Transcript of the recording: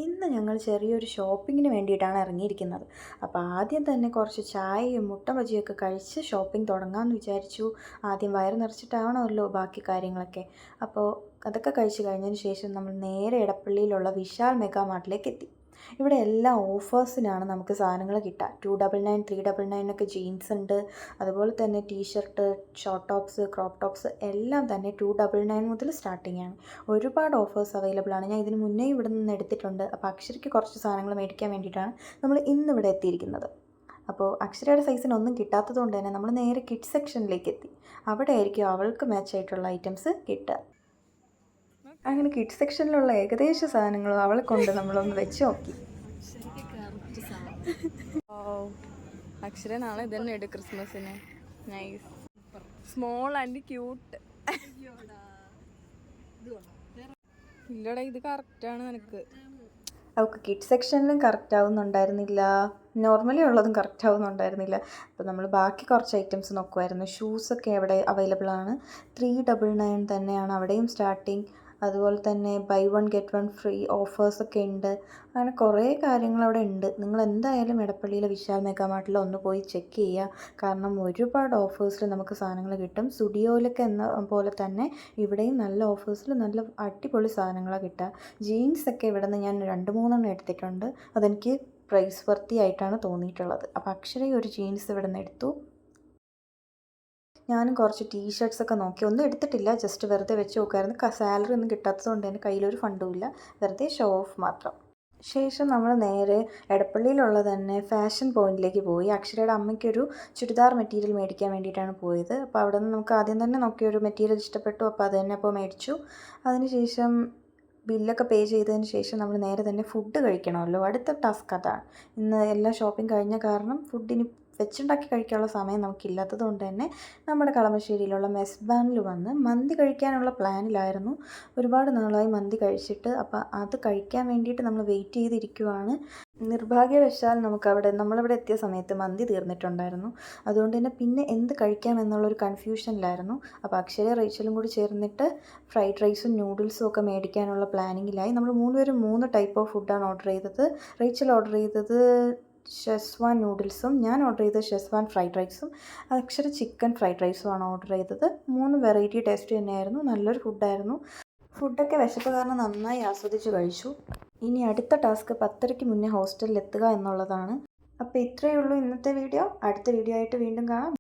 ഇന്ന് ഞങ്ങൾ ചെറിയൊരു ഷോപ്പിങ്ങിന് വേണ്ടിയിട്ടാണ് ഇറങ്ങിയിരിക്കുന്നത്. അപ്പോൾ ആദ്യം തന്നെ കുറച്ച് ചായയും മുട്ട ബജിയൊക്കെ കഴിച്ച് ഷോപ്പിംഗ് തുടങ്ങാമെന്ന് വിചാരിച്ചു. ആദ്യം വയറ് നിറച്ചിട്ടാവണമല്ലോ ബാക്കി കാര്യങ്ങളൊക്കെ. അപ്പോൾ അതൊക്കെ കഴിച്ച് കഴിഞ്ഞതിന് ശേഷം നമ്മൾ നേരെ എടപ്പള്ളിയിലുള്ള വിശാൽ മെഗാ മാർട്ടിലേക്ക് എത്തി. ഇവിടെ എല്ലാം ഓഫേഴ്സിനാണ് നമുക്ക് സാധനങ്ങൾ കിട്ടുക. 299, 399 ജീൻസ് ഉണ്ട്. അതുപോലെ തന്നെ T shirt, short tops, crop tops എല്ലാം തന്നെ 299 മുതൽ സ്റ്റാർട്ടിംഗ് ആണ്. ഒരുപാട് ഓഫേഴ്സ് അവൈലബിൾ ആണ്. ഞാൻ ഇതിന് മുന്നേ ഇവിടെ നിന്ന് എടുത്തിട്ടുണ്ട്. അപ്പോൾ അക്ഷരയ്ക്ക് കുറച്ച് സാധനങ്ങൾ മേടിക്കാൻ വേണ്ടിയിട്ടാണ് നമ്മൾ ഇന്നിവിടെ എത്തിയിരിക്കുന്നത്. അപ്പോൾ അക്ഷരയുടെ സൈസിനൊന്നും കിട്ടാത്തത് കൊണ്ട് തന്നെ നമ്മൾ നേരെ കിഡ്സ് സെക്ഷനിലേക്ക് എത്തി. അവിടെ ആയിരിക്കും അവൾക്ക് മാച്ചായിട്ടുള്ള ഐറ്റംസ് കിട്ടുക. അങ്ങനെ കിഡ്സ് സെക്ഷനിലുള്ള ഏകദേശ സാധനങ്ങളും അവളെ കൊണ്ട് നമ്മളൊന്ന് വെച്ച് നോക്കി. അക്ഷര നാളെ ഇതന്നെ എടു ക്രിസ്മസിന്. Nice, small and cute. ഇല്ലടാ, ഇത് കറക്റ്റാണ് നിനക്ക്. അവൾക്ക് കിഡ്സ് സെക്ഷനിലും കറക്റ്റ് ആവുന്നുണ്ടായിരുന്നില്ല, നോർമലി ഉള്ളതും കറക്റ്റ് ആവുന്നുണ്ടായിരുന്നില്ല. അപ്പോൾ നമ്മൾ ബാക്കി കുറച്ച് ഐറ്റംസ് നോക്കുമായിരുന്നു. ഷൂസൊക്കെ അവിടെ അവൈലബിൾ ആണ്. 399 തന്നെയാണ് അവിടെയും സ്റ്റാർട്ടിങ്. അതുപോലെ തന്നെ buy one get one free ഓഫേഴ്സൊക്കെ ഉണ്ട്. അങ്ങനെ കുറേ കാര്യങ്ങൾ അവിടെ ഉണ്ട്. നിങ്ങൾ എന്തായാലും എടപ്പള്ളിയിലെ വിശാൽ മെഗാ മാർട്ടിൽ ഒന്ന് പോയി ചെക്ക് ചെയ്യുക. കാരണം ഒരുപാട് ഓഫേഴ്സിൽ നമുക്ക് സാധനങ്ങൾ കിട്ടും. സ്റ്റുഡിയോയിലൊക്കെ എന്ന പോലെ തന്നെ ഇവിടെയും നല്ല ഓഫേഴ്സിൽ നല്ല അടിപൊളി സാധനങ്ങളാണ് കിട്ടുക. ജീൻസൊക്കെ ഇവിടെ നിന്ന് ഞാൻ 2-3 എടുത്തിട്ടുണ്ട്. അതെനിക്ക് പ്രൈസ് വർത്തി ആയിട്ടാണ് തോന്നിയിട്ടുള്ളത്. അപ്പോൾ അക്ഷരയും ഒരു ജീൻസ് ഇവിടെ നിന്ന് എടുത്തു. ഞാനും കുറച്ച് ടീഷർട്ട്സൊക്കെ നോക്കി. ഒന്നും എടുത്തിട്ടില്ല, ജസ്റ്റ് വെറുതെ വെച്ച് നോക്കുമായിരുന്നു. സാലറി ഒന്നും കിട്ടാത്തത് കൊണ്ട് തന്നെ കയ്യിലൊരു ഫണ്ടുമില്ല, വെറുതെ ഷോ ഓഫ് മാത്രം. ശേഷം നമ്മൾ നേരെ എടപ്പള്ളിയിലുള്ള തന്നെ ഫാഷൻ പോയിന്റിലേക്ക് പോയി. അക്ഷരയുടെ അമ്മയ്ക്കൊരു ചുരിദാർ മെറ്റീരിയൽ മേടിക്കാൻ വേണ്ടിയിട്ടാണ് പോയത്. അപ്പോൾ അവിടെ നിന്ന് നമുക്ക് ആദ്യം തന്നെ നോക്കിയൊരു മെറ്റീരിയൽ ഇഷ്ടപ്പെട്ടു. അപ്പോൾ അത് തന്നെ അപ്പോൾ മേടിച്ചു. അതിനുശേഷം ബില്ലൊക്കെ പേ ചെയ്തതിന് ശേഷം നമ്മൾ നേരെ തന്നെ ഫുഡ് കഴിക്കണമല്ലോ. അടുത്ത ടാസ്ക് അതാണ്. ഇന്ന് എല്ലാ ഷോപ്പിംഗ് കഴിഞ്ഞ കാരണം ഫുഡിന് വെച്ചുണ്ടാക്കി കഴിക്കാനുള്ള സമയം നമുക്കില്ലാത്തത് കൊണ്ട് തന്നെ നമ്മുടെ കളമശ്ശേരിയിലുള്ള മെസ്ബാനിൽ വന്ന് മന്തി കഴിക്കാനുള്ള പ്ലാനിലായിരുന്നു. ഒരുപാട് നാളായി മന്തി കഴിച്ചിട്ട്. അപ്പോൾ അത് കഴിക്കാൻ വേണ്ടിയിട്ട് നമ്മൾ വെയിറ്റ് ചെയ്തിരിക്കുവാണ്. നിർഭാഗ്യവശാൽ നമ്മളിവിടെ എത്തിയ സമയത്ത് മന്തി തീർന്നിട്ടുണ്ടായിരുന്നു. അതുകൊണ്ട് തന്നെ പിന്നെ എന്ത് കഴിക്കാം എന്നുള്ളൊരു കൺഫ്യൂഷനിലായിരുന്നു. അപ്പോൾ അക്ഷര റേച്ചലും കൂടി ചേർന്നിട്ട് ഫ്രൈഡ് റൈസും നൂഡിൽസും ഒക്കെ മേടിക്കാനുള്ള പ്ലാനിങ്ങിലായി. നമ്മൾ 3 പേരും 3 ടൈപ്പ് ഓഫ് ഫുഡാണ് ഓർഡർ ചെയ്തത്. റേച്ചൽ ഓർഡർ ചെയ്തത് ഷെസ്വാൻ നൂഡിൽസും ഞാൻ ഓർഡർ ചെയ്തത് ഷെസ്വാൻ ഫ്രൈഡ് റൈസും. അക്ഷര ചിക്കൻ ഫ്രൈഡ് റൈസുമാണ് ഓർഡർ ചെയ്തത്. 3 വെറൈറ്റി ടേസ്റ്റ് തന്നെയായിരുന്നു. നല്ലൊരു ഫുഡായിരുന്നു. ഫുഡൊക്കെ വിശപ്പ് കാരണം നന്നായി ആസ്വദിച്ച് കഴിച്ചു. ഇനി അടുത്ത ടാസ്ക് 10:30 മുന്നേ ഹോസ്റ്റലിൽ എത്തുക എന്നുള്ളതാണ്. അപ്പോൾ ഇത്രയേ ഉള്ളൂ ഇന്നത്തെ വീഡിയോ. അടുത്ത വീഡിയോ ആയിട്ട് വീണ്ടും കാണാം.